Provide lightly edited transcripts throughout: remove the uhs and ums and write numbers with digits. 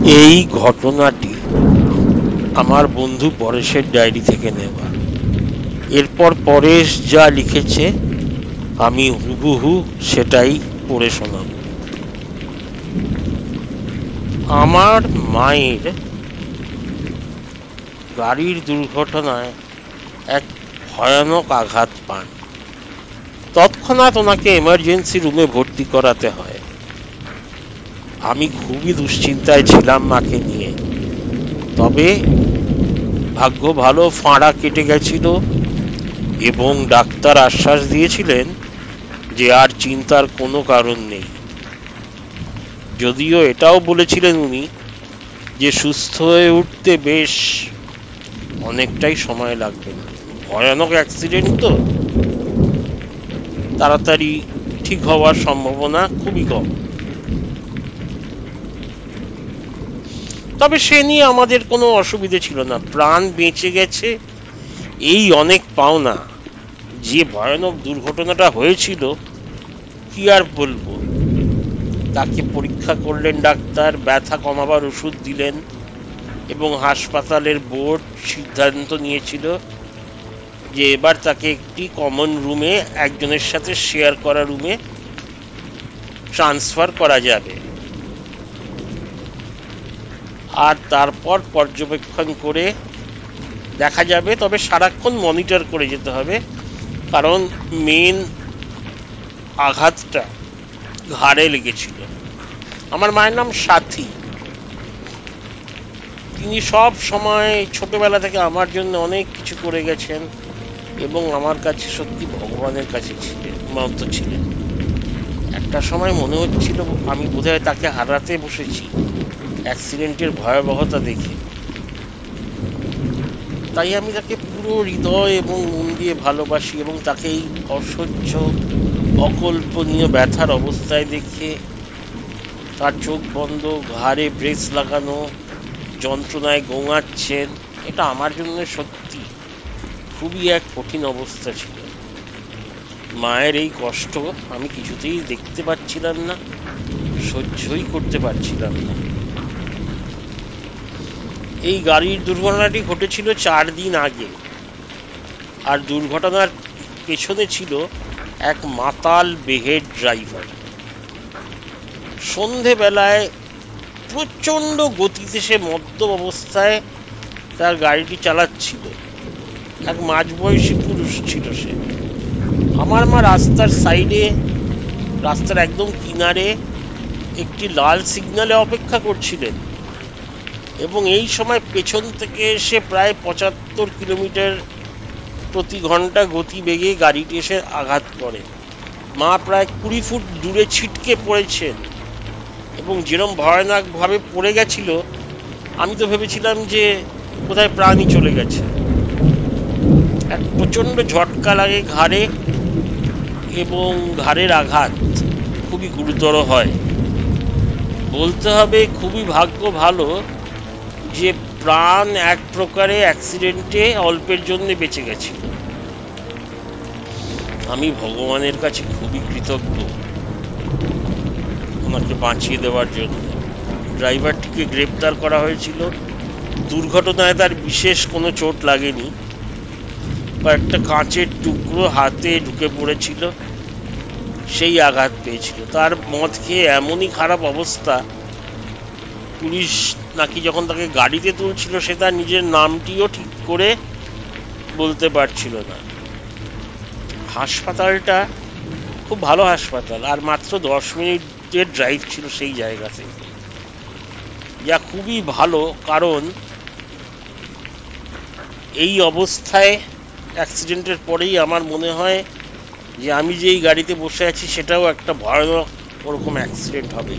এই ঘটনাটি আমার বন্ধু পরেশের ডায়েরি থেকে নেওয়া। এরপর পরেশ যা লিখেছে আমি হুবহু সেটাই পড়ে শোনাব। আমার মায়ের গাড়ির দুর্ঘটনায় এক ভয়ানক আঘাত পান। তৎক্ষণাৎ ওনাকে এমার্জেন্সি রুমে ভর্তি করাতে হয়। আমি খুবই দুশ্চিন্তায় ছিলাম মাকে নিয়ে। তবে ভাগ্য ভালো, ফাঁড়া কেটে গেছিল এবং ডাক্তার আশ্বাস দিয়েছিলেন যে আর চিন্তার কোনো কারণ নেই। যদিও এটাও বলেছিলেন উনি যে সুস্থ হয়ে উঠতে বেশ অনেকটাই সময় লাগবে। ভয়ানক অ্যাক্সিডেন্ট তো, তাড়াতাড়ি ঠিক হওয়ার সম্ভাবনা খুবই কম। তবে সে নিয়ে আমাদের কোনো অসুবিধে ছিল না। প্রাণ বেঁচে গেছে এই অনেক পাওনা। যে ভয়ানক দুর্ঘটনাটা হয়েছিল কি আর বলবো। তাকে পরীক্ষা করলেন ডাক্তার, ব্যথা কমাবার ওষুধ দিলেন এবং হাসপাতালের বোর্ড সিদ্ধান্ত নিয়েছিল যে এবার তাকে একটি কমন রুমে, একজনের সাথে শেয়ার করা রুমে ট্রান্সফার করা যাবে। আর তারপর পর্যবেক্ষণ করে দেখা যাবে। তবে সারাক্ষণ মনিটর করে যেতে হবে, কারণ মেন আঘাতটা ঘাড়ে লেগেছিল। আমার মায়ের নাম সাথী। তিনি সব সময় ছোটবেলা থেকে আমার জন্য অনেক কিছু করে গেছেন এবং আমার কাছে সত্যি ভগবানের কাছে মতো ছিলেন। একটা সময় মনে হচ্ছিল আমি বোধহয় তাকে হারাতে বসেছি অ্যাক্সিডেন্টের ভয়াবহতা দেখে। তাই আমি তাকে পুরো হৃদয় এবং মন দিয়ে ভালোবাসি এবং তাকে এই অসহ্য অকল্পনীয় ব্যথার অবস্থায় দেখে, তার চোখ বন্ধ, ঘাড়ে ব্রেস লাগানো, যন্ত্রণায় গোঙাচ্ছেন, এটা আমার জন্য সত্যি খুবই এক কঠিন অবস্থা ছিল। মায়ের এই কষ্ট আমি কিছুতেই দেখতে পাচ্ছিলাম না, সহ্যই করতে পারছিলাম না। এই গাড়ির দুর্ঘটনাটি ঘটেছিল 4 দিন আগে। আর দুর্ঘটনার পেছনে ছিল এক মাতাল বেহেড ড্রাইভার। সন্ধেবেলায় প্রচন্ড গতিতে সে মদ্যপ অবস্থায় তার গাড়িটি চালাচ্ছিল। এক মাঝবয়সী পুরুষ ছিল সে। আমার মা রাস্তার সাইডে, রাস্তার একদম কিনারে একটি লাল সিগন্যালে অপেক্ষা করছিলেন এবং এই সময় পেছন থেকে এসে প্রায় 75 কিলোমিটার প্রতি ঘন্টা গতিবেগে গাড়িটি এসে আঘাত করে। মা প্রায় 20 ফুট দূরে ছিটকে পড়েছেন এবং যেরকম ভয়ানকভাবে পড়ে গেছিল, আমি তো ভেবেছিলাম যে কোথায় প্রাণই চলে গেছে। এক প্রচন্ড ঝটকা লাগে ঘাড়ে এবং ঘাড়ের আঘাত খুবই গুরুতর হয়। বলতে হবে খুবই ভাগ্য ভালো যে প্রাণ এক প্রকারে অ্যাক্সিডেন্টে অল্পের জন্য বেঁচে গেছিল। আমি ভগবানের কাছে খুবই কৃতজ্ঞ ওনাকে বাঁচিয়ে দেওয়ার জন্য। ড্রাইভারটিকে গ্রেপ্তার করা হয়েছিল। দুর্ঘটনায় তার বিশেষ কোনো চোট লাগেনি, কয়েকটা কাঁচের টুকরো হাতে ঢুকে পড়েছিল, সেই আঘাত পেয়েছিল। তার মদ খেয়ে এমনই খারাপ অবস্থা, পুলিশ নাকি যখন তাকে গাড়িতে তুলছিল সে তার নিজের নামটিও ঠিক করে বলতে পারছিল না। হাসপাতালটা খুব ভালো হাসপাতাল, আর মাত্র 10 মিনিটের ড্রাইভ ছিল সেই জায়গা থেকে, যা খুবই ভালো। কারণ এই অবস্থায় অ্যাক্সিডেন্টের পরেই আমার মনে হয় যে আমি যেই গাড়িতে বসে আছি সেটাও একটা ভয়ানক ওরকম অ্যাক্সিডেন্ট হবে।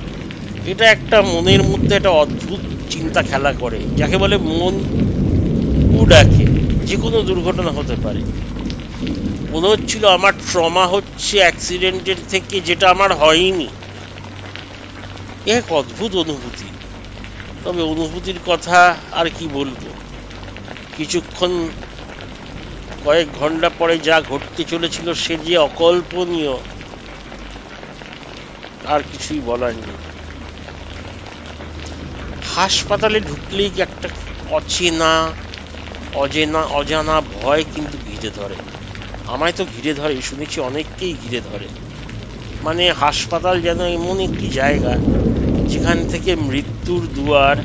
এটা একটা মনের মধ্যে একটা অদ্ভুত চিন্তা খেলা করে, যাকে বলে মন ডাকে। যে কোনো দুর্ঘটনা হতে পারে। মনে হচ্ছিল আমার ট্রমা হচ্ছে অ্যাক্সিডেন্টের থেকে, যেটা আমার হয়নি। এক অদ্ভুত অনুভূতি। তবে অনুভূতির কথা আর কি বলবো। কিছুক্ষণ, কয়েক ঘন্টা পরে যা ঘটতে চলেছিল সে যে অকল্পনীয়, আর কিছুই বলার নেই। হাসপাতালে ঢুকলেই কি একটা অচেনা অজানা ভয় কিন্তু ঘিরে ধরে। আমায় তো ঘিরে ধরে, শুনেছি অনেককেই ঘিরে ধরে। মানে হাসপাতাল যেন এমন একটি জায়গা যেখান থেকে মৃত্যুর দুয়ার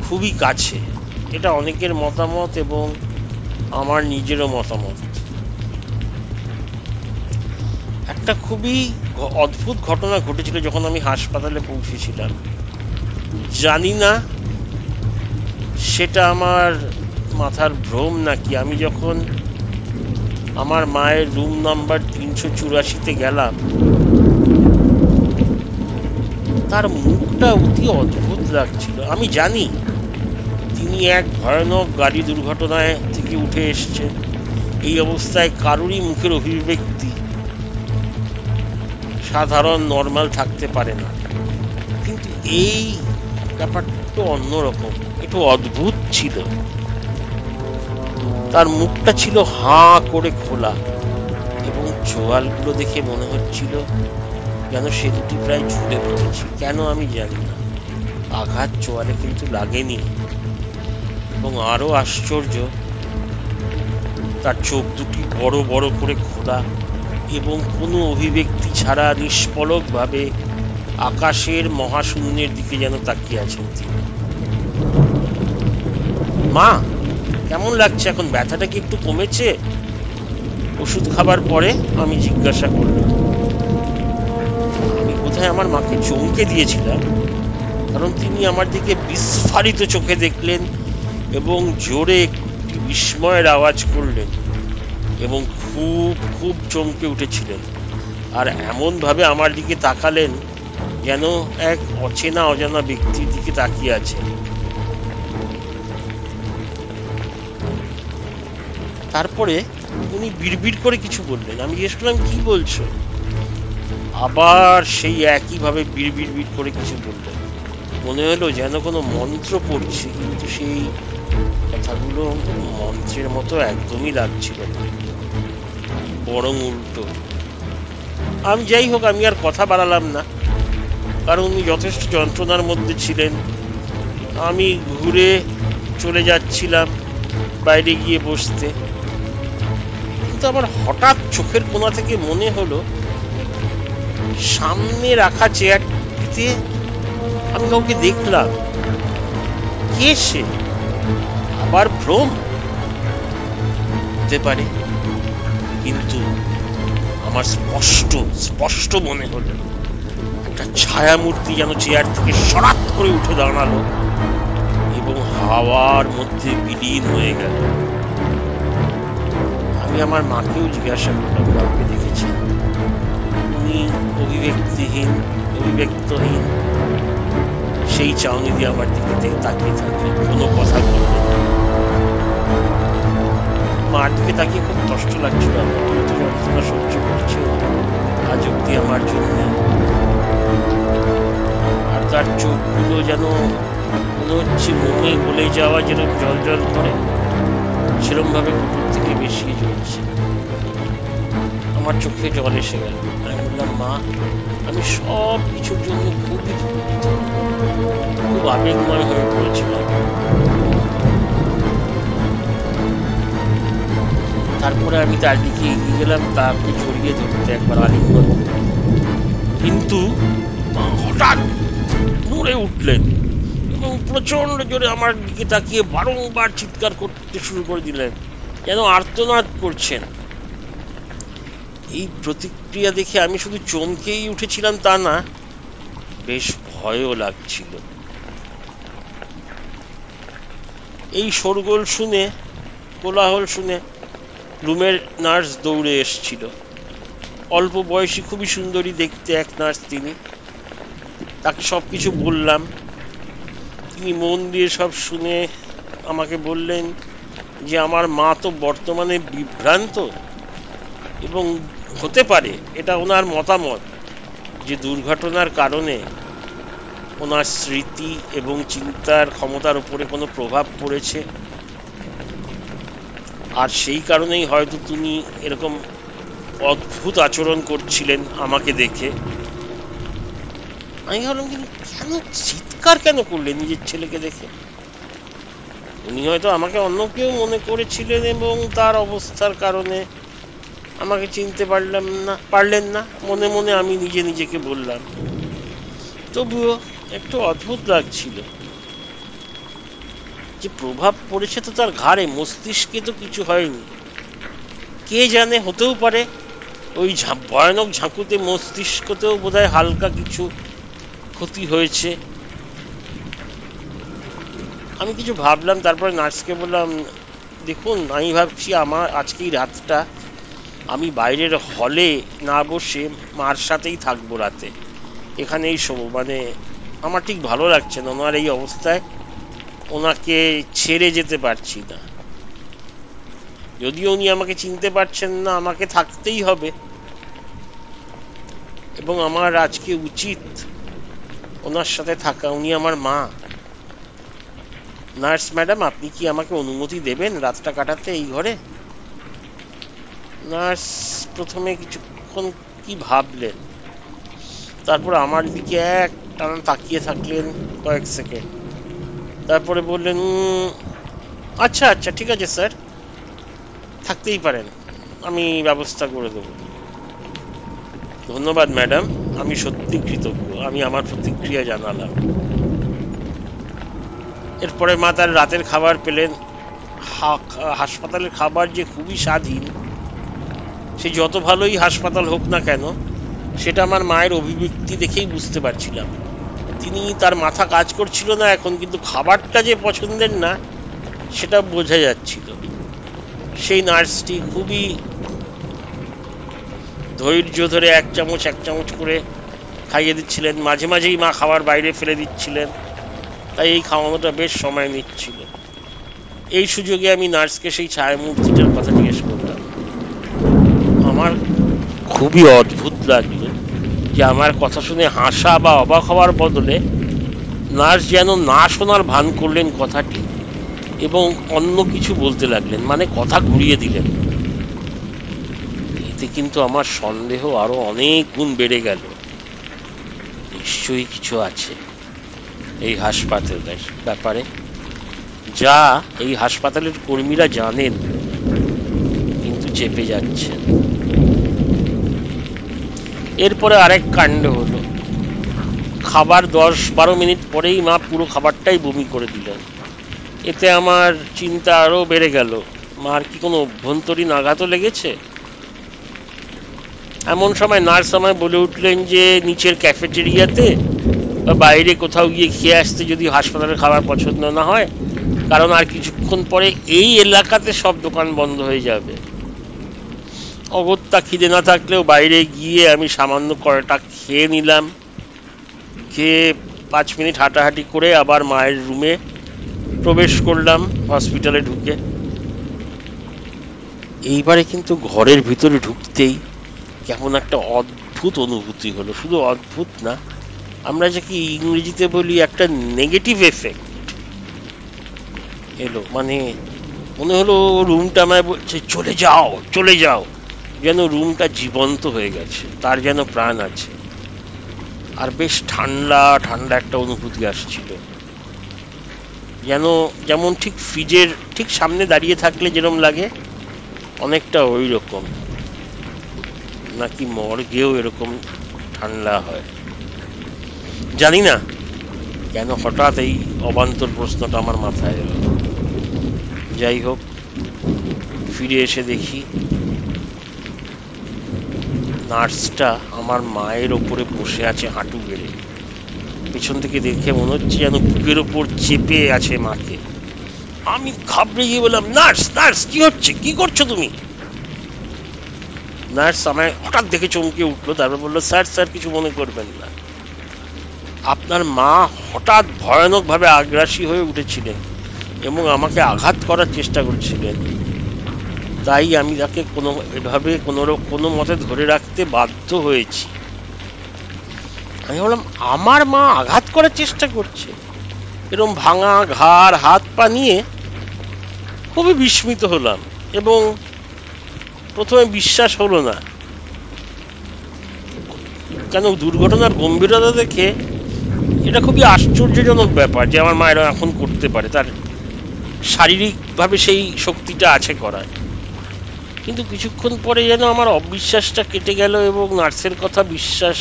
খুবই কাছে। এটা অনেকের মতামত এবং আমার নিজেরও মতামত। একটা খুবই অদ্ভুত ঘটনা ঘটেছিল যখন আমি হাসপাতালে পৌঁছেছিলাম। জানি না সেটা আমার মাথার ভ্রম নাকি। আমি যখন আমার মায়ের রুম নাম্বার 384-তে গেলাম, তার মুখটা অতি অদ্ভুত লাগছিল। আমি জানি তিনি এক ভয়ানক গাড়ি দুর্ঘটনায় থেকে উঠে এসেছেন। এই অবস্থায় কারোরই মুখের অভিব্যক্তি সাধারণ নর্মাল থাকতে পারে না, কিন্তু এই ব্যাপারটা অন্যরকম, একটু অদ্ভুত ছিল। তার মুখটা ছিল হাঁ করে খোলা এবং চোয়ালগুলো দেখে মনে হচ্ছিল যেন সে দুটি প্রায় ঝুলে পড়েছে। কেন আমি জানি না, আঘাত চোয়ালে কিন্তু লাগেনি। এবং আরো আশ্চর্য, তার চোখ দুটি বড় বড় করে খোলা এবং কোনো অভিব্যক্তি ছাড়া নিষ্পলক ভাবে আকাশের মহাশূন্যের দিকে যেন তাকিয়ে আছেন তিনি। মা, কেমন লাগছে এখন? ব্যথাটা কি একটু কমেছে? ওষুধ খাবার পরে আমি জিজ্ঞাসা করলাম। আমি বোধহয় আমার মাকে চমকে দিয়েছিলাম, কারণ তিনি আমার দিকে বিস্ফারিত চোখে দেখলেন এবং জোরে একটি বিস্ময়ের আওয়াজ করলেন এবং খুব খুব চমকে উঠেছিলেন। আর এমন ভাবে আমার দিকে তাকালেন যেন এক অজানা ব্যক্তির দিকে তাকিয়ে আছেন। তারপরে উনি বিড়বিড় করে কিছু বললেন। আমি জিজ্ঞেস করলাম, কি বলছো? আবার সেই একইভাবে বিড়বিড় করে কিছু বললেন। মনে হলো যেন কোনো মন্ত্র পড়ছে, কিন্তু সেই কথাগুলো মন্ত্রের মতো একদমই লাগছিল না, বরং উল্টো। আমি যাই হোক, আমি আর কথা বাড়ালাম না, কারণ উনি যথেষ্ট যন্ত্রণার মধ্যে ছিলেন। আমি ঘুরে চলে যাচ্ছিলাম বাইরে গিয়ে বসতে, কিন্তু আমার হঠাৎ চোখের কোণা থেকে মনে হলো সামনে রাখা চেয়ারটিতে আমি কাউকে দেখলাম। কে সে? আবার ভ্রম হতে পারে, কিন্তু আমার স্পষ্ট মনে হলো একটা ছায়ামূর্তি যেন চেয়ার থেকে সরাত করে উঠে দাঁড়ালো এবং হাওয়ার মধ্যে বিলীন হয়ে গেল। আমি আমার মাকেও জিজ্ঞাসা করলাম, কাউকে দেখেছি? উনি অভিব্যক্তহীন সেই চাউনি দিয়ে আমার দিকে তাকিয়ে থাকলেন, কোনো কথা বললেন। মার দিকে তাকিয়ে খুব কষ্ট লাগছিল। যন্ত্রণা সহ্য করছে আজ অব্দি আমার জন্য। আর তার চোখগুলো যেন মনে হচ্ছে মনে গলে যাওয়া যেরকম জল জল করে, সেরকম ভাবে কুকুর থেকে বেশি জ্বলছে। আমার চোখে জল এসে গেল। আমি বললাম, মা, আমি সব কিছুর জন্য খুবই দুঃখিত, খুব আবেগময় হয়ে পড়েছিলাম। তারপরে আমি তার দিকে এগিয়ে গেলাম, তাকে জড়িয়ে ধরতে, একবার আলিঙ্গন, কিন্তু হঠাৎ নড়ে উঠলেন এবং প্রচন্ড জোরে আমার দিকে তাকিয়ে বারংবার চিৎকার করতে শুরু করে দিলেন, যেন আর্তনাদ করছেন। এই প্রতিক্রিয়া দেখে আমি শুধু চমকেই উঠেছিলাম তা না, বেশ ভয়ও লাগছিল। এই শোরগোল শুনে, কোলাহল শুনে রুমের নার্স দৌড়ে এসেছিল। অল্প বয়সী, খুবই সুন্দরী দেখতে এক নার্স তিনি। তাকে সবকিছু বললাম। তিনি মন দিয়ে সব শুনে আমাকে বললেন যে আমার মা তো বর্তমানে বিভ্রান্ত এবং হতে পারে, এটা ওনার মতামত, যে দুর্ঘটনার কারণে ওনার স্মৃতি এবং চিন্তার ক্ষমতার উপরে কোনো প্রভাব পড়েছে, আর সেই কারণেই হয়তো তিনি এরকম অদ্ভুত আচরণ করছিলেন আমাকে দেখে। আমি ভাবলাম কিন্তু কেন চিৎকার কেন করলেন নিজের ছেলেকে দেখে? উনি হয়তো আমাকে অন্য কেউ মনে করেছিলেন এবং তার অবস্থার কারণে আমাকে চিনতে পারলেন না। মনে মনে আমি নিজে নিজেকে বললাম। তবুও একটু অদ্ভুত লাগছিল। যে প্রভাব পড়েছে তো তার ঘাড়ে, মস্তিষ্কে তো কিছু হয়নি। কে জানে, হতেও পারে ওই ভয়ানক ঝাঁকুতে মস্তিষ্কতেও বোধহয় হালকা কিছু ক্ষতি হয়েছে। আমি কিছু ভাবলাম, তারপরে নার্সকে বললাম, দেখুন আমি ভাবছি আমার আজকেই রাতটা আমি বাইরের হলে না বসে মার সাথেই থাকবো রাতে, এখানেই শোবো। মানে আমার ঠিক ভালো লাগছে না ওনার এই অবস্থায়, ওনাকে ছেড়ে যেতে পারছি না। যদিও উনি আমাকে চিনতে পারছেন না, আমাকে থাকতেই হবে এবং আমার আজকে উচিত ওনার সাথে থাকা। উনি আমার মা। নার্স ম্যাডাম, আপনি কি আমাকে অনুমতি দেবেন রাতটা কাটাতে এই ঘরে? নার্স প্রথমে কিছুক্ষণ কি ভাবলেন, তারপর আমার দিকে এক টানা তাকিয়ে থাকলেন কয়েক সেকেন্ড, তারপরে বললেন, আচ্ছা আচ্ছা ঠিক আছে স্যার, থাকতেই পারেন, আমি ব্যবস্থা করে দেব। ধন্যবাদ ম্যাডাম, আমি সত্যি কৃতজ্ঞ। আমি আমার প্রতিক্রিয়া জানালাম। এরপরে মা তার রাতের খাবার পেলেন। হাসপাতালের খাবার যে খুবই স্বাধীন, সে যত ভালোই হাসপাতাল হোক না কেন, সেটা আমার মায়ের অভিব্যক্তি দেখেই বুঝতে পারছিলাম। তার মাথা কাজ করছিল না এখন, কিন্তু খাবারটা যে পছন্দের না সেটা বোঝা যাচ্ছিল। সেই নার্সটি খুবই ধৈর্য ধরে এক চামচ করে খাইয়ে দিচ্ছিলেন। মাঝে মাঝেই মা খাবার বাইরে ফেলে দিচ্ছিলেন, তাই এই খাওয়ানোটা বেশ সময় নিচ্ছিল। এই সুযোগে আমি নার্সকে সেই ছায়ামূর্তিটার কথা জিজ্ঞেস করলাম। আমার খুবই অদ্ভুত লাগলো যে আমার কথা শুনে হাসা বা অবাক হওয়ার বদলে নার্স যেন না শোনার ভান করলেন কথাটি এবং অন্য কিছু বলতে লাগলেন, মানে কথা ঘুরিয়ে দিলেন। এতে কিন্তু আমার সন্দেহ আরো অনেক গুণ বেড়ে গেল। নিশ্চয়ই কিছু আছে এই হাসপাতালের ব্যাপারে, যা এই হাসপাতালের কর্মীরা জানেন কিন্তু চেপে যাচ্ছেন। এরপরে আরেক কাণ্ড হলো। খাবার 10-12 মিনিট পরেই মা পুরো খাবারটাই বমি করে দিলেন। এতে আমার চিন্তা আরো বেড়ে গেল, মার কি কোনো অভ্যন্তরীণ আঘাতও লেগেছে? এমন সময় নার্স আমায় বলে উঠলেন যে নিচের ক্যাফেটেরিয়াতে বা বাইরে কোথাও গিয়ে খেয়ে আসতে যদি হাসপাতালের খাবার পছন্দ না হয়, কারণ আর কিছুক্ষণ পরে এই এলাকাতে সব দোকান বন্ধ হয়ে যাবে। অগত্যা খিদে না থাকলেও বাইরে গিয়ে আমি সামান্য কয়টা খেয়ে নিলাম। খেয়ে 5 মিনিট হাঁটাহাঁটি করে আবার মায়ের রুমে প্রবেশ করলাম হসপিটালে ঢুকে। এইবারে কিন্তু ঘরের ভিতরে ঢুকতেই কেমন একটা অদ্ভুত অনুভূতি হলো। শুধু অদ্ভুত না, আমরা যাকে ইংরেজিতে বলি একটা নেগেটিভ এফেক্ট এলো। মানে মনে হলো রুমটা আমায় বলছে চলে যাও চলে যাও, যেন রুমটা জীবন্ত হয়ে গেছে, তার যেন প্রাণ আছে। আর বেশ ঠান্ডা ঠান্ডা একটা অনুভূতি আসছিল, যেমন ঠিক ফ্রিজের ঠিক সামনে দাঁড়িয়ে থাকলে যেরকম লাগে, অনেকটা ওই রকম। নাকি মর্গেও এরকম ঠান্ডা হয়? জানি না কেন হঠাৎ এই অবান্তর প্রশ্নটা আমার মাথায় এলো। যাই হোক, ফিরে এসে দেখি নার্সটা আমার মায়ের ওপরে বসে আছে হাঁটু গেড়ে। পিছন থেকে দেখে মনে হচ্ছে যেন বুকের ওপর চেপে আছে মাকে। আমি ঘাবড়ে গিয়ে বললাম, নার্স নার্স কি হচ্ছে, কি করছো তুমি? নার্স আমায় হঠাৎ দেখে চমকে উঠলো, তারপর বললো, স্যার স্যার কিছু মনে করবেন না, আপনার মা হঠাৎ ভয়ানক ভাবে আগ্রাসী হয়ে উঠেছিলেন এবং আমাকে আঘাত করার চেষ্টা করছিলেন, তাই আমি তাকে কোনো মতে ধরে রাখতে বাধ্য হয়েছি। আমি বললাম, আমার মা আঘাত করার চেষ্টা করছে? এরকম ভাঙা ঘাড় হাত পা নিয়ে খুবই বিস্মিত হলাম এবং প্রথমে বিশ্বাস হলো না। কেন দুর্ঘটনার গম্ভীরতা দেখে এটা খুবই আশ্চর্যজনক ব্যাপার যে আমার মা এরা এখন করতে পারে, তার শারীরিকভাবে সেই শক্তিটা আছে করার। কিন্তু কিছুক্ষণ পরে যেন আমার অবিশ্বাসটা কেটে গেল এবং নার্সের কথা বিশ্বাস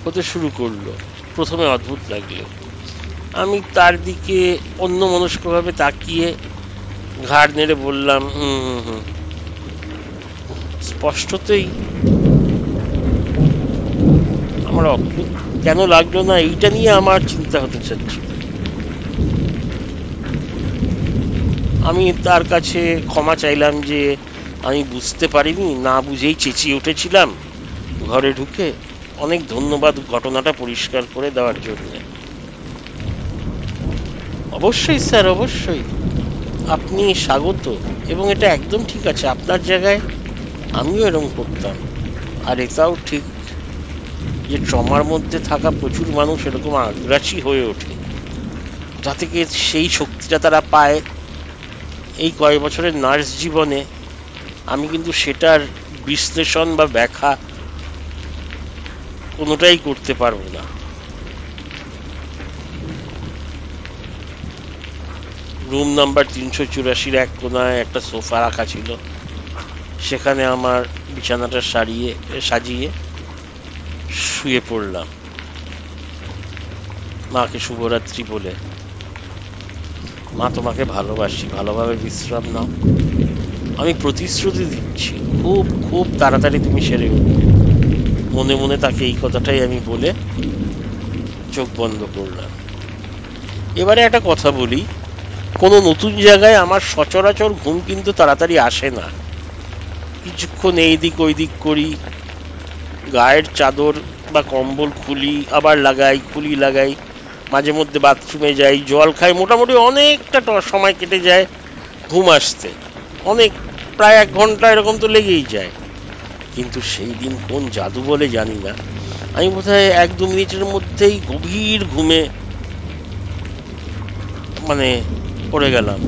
হতে শুরু করলো। প্রথমে অদ্ভুত লাগলো, আমি তার দিকে অন্যমনস্কভাবে তাকিয়ে ঘাড় নেড়ে বললাম, হুম হুম হুম। স্পষ্টতই আমার অদ্ভুত কেন লাগলো না এইটা নিয়ে আমার চিন্তা হতে চাচ্ছিল। আমি তার কাছে ক্ষমা চাইলাম যে আমি বুঝতে পারিনি, না বুঝেই চেঁচিয়ে উঠেছিলাম ঘরে ঢুকে। অনেক ধন্যবাদ ঘটনাটা পরিষ্কার করে দেওয়ার জন্য। অবশ্যই স্যার, অবশ্যই, আপনি স্বাগত। এবং এটা একদম ঠিক আছে, আপনার জায়গায় আমিও এরকম করতাম। আর এটাও ঠিক যে ট্রমার মধ্যে থাকা প্রচুর মানুষ এরকম আগ্রাসী হয়ে ওঠে, যা থেকে সেই শক্তিটা তারা পায়। এই কয়েক বছরের নার্স জীবনে আমি কিন্তু সেটার বিশ্লেষণ বা ব্যাখ্যা কোনোটাই করতে পারবো না। রুম নাম্বার 384 এক কোনায় একটা সোফা রাখা ছিল, সেখানে আমার বিছানাটা সাজিয়ে শুয়ে পড়লাম, মাকে শুভরাত্রি বলে। মা, তোমাকে ভালোবাসি, ভালোভাবে বিশ্রাম নাও, আমি প্রতিশ্রুতি দিচ্ছি খুব খুব তাড়াতাড়ি তুমি সেরে উঠবে। মনে মনে তাকে এই কথাটাই আমি বলে চোখ বন্ধ করলাম। এবারে একটা কথা বলি, কোনো নতুন জায়গায় আমার সচরাচর ঘুম কিন্তু তাড়াতাড়ি আসে না। কিছুক্ষণ এই দিক ওই দিক করি, গায়ের চাদর বা কম্বল খুলি আবার লাগাই, খুলি লাগাই, মাঝে মধ্যে বাথরুমে যাই, জল খাই, মোটামুটি অনেকটা সময় কেটে যায় ঘুম আসতে। অনেক, প্রায় 1 ঘন্টা এরকম তো লেগেই যায়। কিন্তু সেই দিন কোন জাদু বলে জানি না, আমি বোধহয় 1-2 মিনিটের মধ্যেই গভীর ঘুমে পড়ে গেলাম,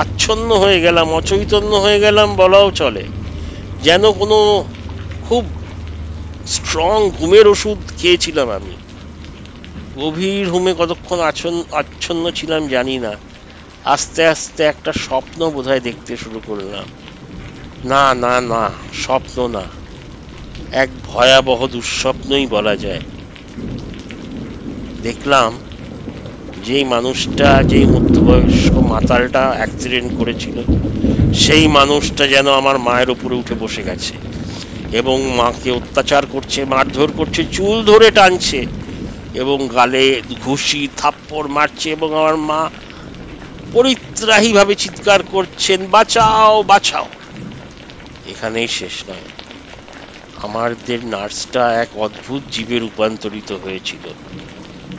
আচ্ছন্ন হয়ে গেলাম, অচৈতন্য হয়ে গেলাম বলাও চলে। যেন কোনো খুব স্ট্রং ঘুমের ওষুধ খেয়েছিলাম আমি। গভীর ঘুমে কতক্ষণ আচ্ছন্ন ছিলাম জানি না। আস্তে আস্তে একটা স্বপ্ন বোধহয় দেখতে শুরু করলাম। না না না, স্বপ্ন না, এক ভয়াবহ দুঃস্বপ্নই বলা যায়। দেখলাম যেই মানুষটা, যেই মধ্যবয়স্ক মাতালটা অ্যাক্সিডেন্ট করেছিল, সেই মানুষটা যেন আমার মায়ের উপরে উঠে বসে গেছে এবং মাকে অত্যাচার করছে, মারধর করছে, চুল ধরে টানছে এবং গালে ঘুষি থাপ্পড় মারছে এবং আমার মা পরিত্রাহী ভাবে চিৎকার করছেন, বাঁচাও বাঁচাও। এখানেই শেষ নয়, আমাদের নার্সটা এক অদ্ভুত জীবে রূপান্তরিত হয়েছিল।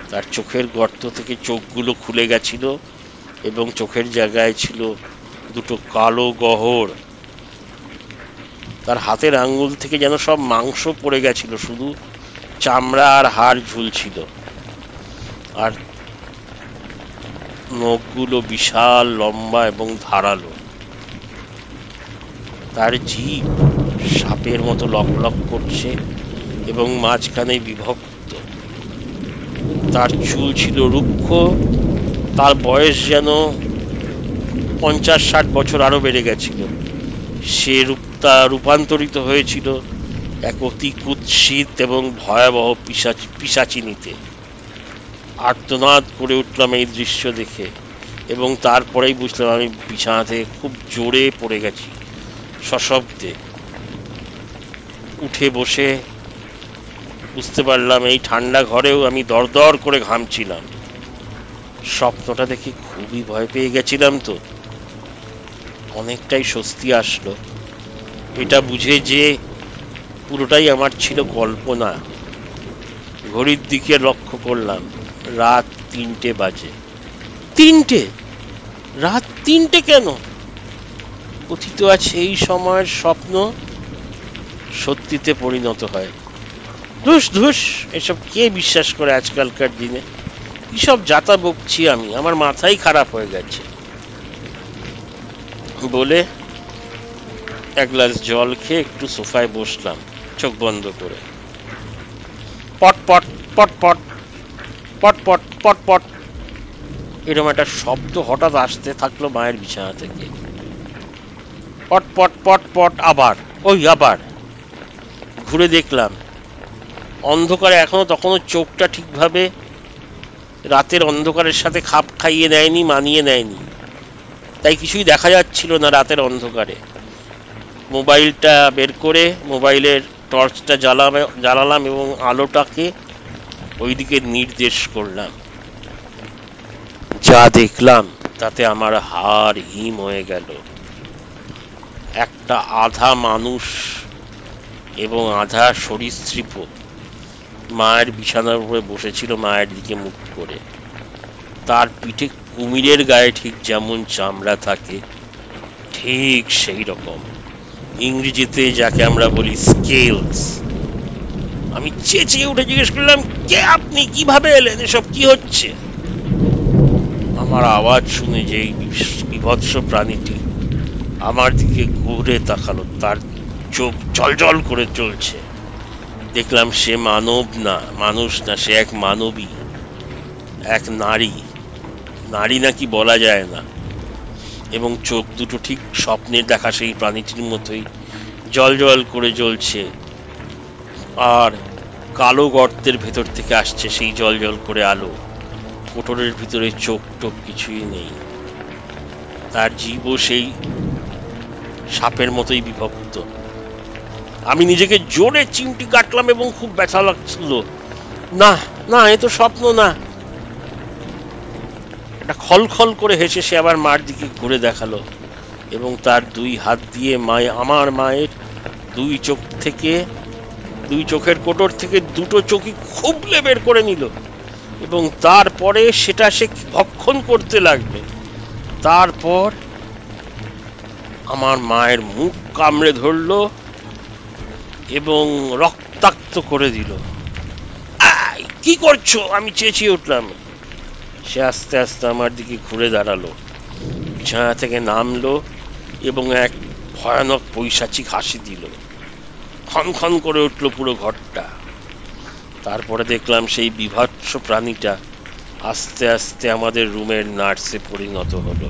তার চোখের গর্ত থেকে চোখগুলো খুলে গেছিল এবং চোখের জায়গায় ছিল 2টো কালো গহর। তার হাতের আঙ্গুল থেকে যেন সব মাংস পড়ে গেছিল, শুধু চামড়া আর হাড় ঝুলছিল। আর নখগুলো বিশাল লম্বা এবং ধারালো। তার জিভ সাপের মতো লকলক করছে এবং মাঝখানে বিভক্ত। তার চুল ছিল রুক্ষ, তার বয়স যেন 50-60 বছর আরো বেড়ে গেছিল। সে রূপান্তরিত হয়েছিল এক অতি কুৎসিত এবং ভয়াবহ পিশাচিনীতে। আর্তনাদ করে উঠলাম এই দৃশ্য দেখে এবং তারপরেই বুঝলাম আমি বিছানা থেকে খুব জোরে পড়ে গেছি। সশব্দে উঠে বসে বুঝতে পারলাম এই ঠান্ডা ঘরেও আমি দরদর করে ঘামছিলাম। স্বপ্নটা দেখে খুবই ভয় পেয়ে গেছিলাম তো। অনেকটাই স্বস্তি আসলো এটা বুঝে যে পুরোটাই আমার ছিল কল্পনা। ঘড়ির দিকে লক্ষ্য করলাম, রাত 3টে বাজে। 3টে? রাত 3টে কেন? কথিত আছে এই সময়ের স্বপ্ন সত্যিতে পরিণত হয়। ধুস ধুস, এসব কে বিশ্বাস করে আজকালকার দিনে? এসব যাতা বকছি আমি, আমার মাথাই খারাপ হয়ে গেছে বলে 1 গ্লাস জল খেয়ে একটু সোফায় বসলাম চোখ বন্ধ করে। পট পট পট পট পট পট পট পট এরকম একটা শব্দ হঠাৎ আসতে থাকলো মায়ের বিছানা থেকে। পট পট পট পট আবার আবার ঘুরে দেখলাম অন্ধকারে এখনো তখনও চোখটা ঠিকভাবে রাতের অন্ধকারের সাথে খাপ খাইয়ে নেয়নি, মানিয়ে নেয়নি, তাই কিছুই দেখা যাচ্ছিল না রাতের অন্ধকারে। মোবাইলটা বের করে মোবাইলের টর্চটা জ্বালালাম এবং আলোটাকে ওইদিকে নির্দেশ করলাম। যা দেখলাম তাতে আমার হাড় হিম হয়ে গেল। একটা আধা মানুষ এবং আধা সরীসৃপ মায়ের বিছানার উপরে বসেছিল মায়ের দিকে মুখ করে। তার পিঠে কুমিরের গায়ে ঠিক যেমন চামড়া থাকে ঠিক সেই রকম, ইংরেজিতে যাকে আমরা বলি স্কেলস। আমি চেঁচিয়ে উঠে জিজ্ঞেস করলাম, কে আপনি, কিভাবে এলেন, এসব কি হচ্ছে? আমার আওয়াজ শুনে যে বিভৎস প্রাণীটি আমার দিকে ঘুরে তাকালো, তার চোখ জলজল করে চলছে। দেখলাম সে মানব না, মানুষ না, সে এক মানবী, এক নারী। নারী নাকি বলা যায় না, এবং চোখ দুটো ঠিক স্বপ্নের দেখা সেই প্রাণীটির মতোই জলজল করে জ্বলছে। আর কালো গর্তের ভেতর থেকে আসছে সেই জলজল করে আলো। কোটরের ভিতরে চোখ টোক কিছুই নেই। তার জীবও সেই সাপের মতোই বিভক্ত। আমি নিজেকে জোরে চিমটি কাটলাম এবং খুব ব্যথা লাগছিল। না না, এ তো স্বপ্ন না। এটা খলখল করে হেসে সে আবার মার দিকে ঘুরে দেখালো এবং তার দুই হাত দিয়ে আমার মায়ের দুই চোখের কোটর থেকে দুটো চোখই খুবলে বের করে নিল এবং তারপরে সেটা সে ভক্ষণ করতে লাগবে। তারপর আমার মায়ের মুখ কামড়ে ধরলো এবং রক্তাক্ত করে দিল। কি করছো? আমি চেঁচিয়ে উঠলাম। সে আস্তে আস্তে আমার দিকে ঘুরে দাঁড়ালো, বিছানা থেকে নামলো এবং এক ভয়ানক পৈশাচিক হাসি দিল। খনখন করে উঠলো পুরো ঘরটা। তারপরে দেখলাম সেই বিভৎস প্রাণীটা আস্তে আস্তে আমাদের রুমের নার্সে পরিণত হলো।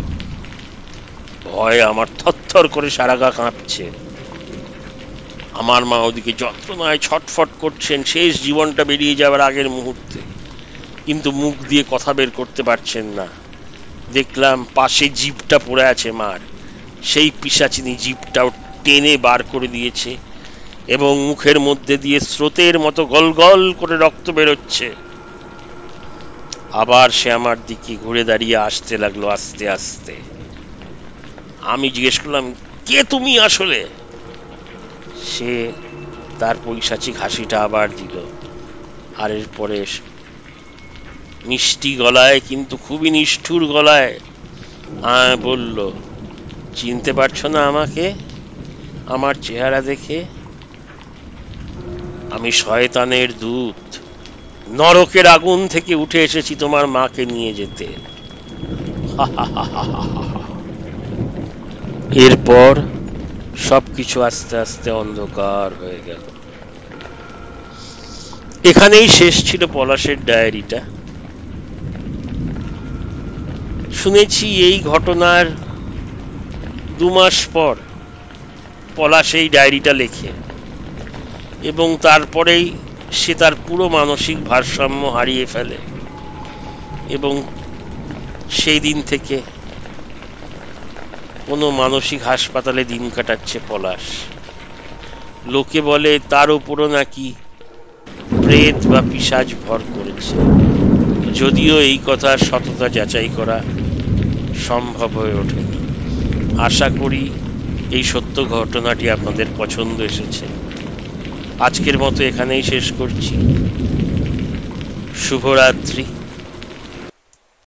ভয়ে আমার থরথর করে সারা গা কাঁপছে। আমার মা ওদিকে যন্ত্রণায় ছটফট করছেন শেষ জীবনটা বেরিয়ে যাওয়ার আগের মুহূর্তে, কিন্তু মুখ দিয়ে কথা বের করতে পারছেন না। দেখলাম পাশে জিভটা পড়ে আছে মার, সেই পিশাচিনী জিভটাও টেনে বার করে দিয়েছে এবং মুখের মধ্যে দিয়ে স্রোতের মতো গল গল করে রক্ত বেরোচ্ছে। আবার সে আমার দিকে ঘুরে দাঁড়িয়ে আসতে লাগলো আস্তে আস্তে। আমি জিজ্ঞেস করলাম, কে তুমি আসলে? সে তার পৈশাচিক হাসিটা আবার দিল, আর এরপরে মিষ্টি গলায় কিন্তু খুবই নিষ্ঠুর গলায় বলল, চিনতে পারছো না আমাকে আমার চেহারা দেখে? আমি শয়তানের দূত, নরকের আগুন থেকে উঠে এসেছি তোমার মাকে নিয়ে যেতে। এরপর সবকিছু আস্তে আস্তে অন্ধকার হয়ে গেল। এখানেই শেষ ছিল পলাশের ডায়েরিটা। শুনেছি এই ঘটনার 2 মাস পর পলাশ এই ডায়েরিটা লেখে এবং তারপরেই সে তার পুরো মানসিক ভারসাম্য হারিয়ে ফেলে এবং সেই দিন থেকে কোনো মানসিক হাসপাতালে দিন কাটাচ্ছে পলাশ। লোকে বলে তার উপরও নাকি প্রেত বা পিশাচ ভর করেছে, যদিও এই কথার সততা যাচাই করা সম্ভব হয়ে ওঠেনি। আশা করি এই সত্য ঘটনাটি আপনাদের পছন্দ এসেছে। আজকের মতো এখানেই শেষ করছি। শুভরাত্রি।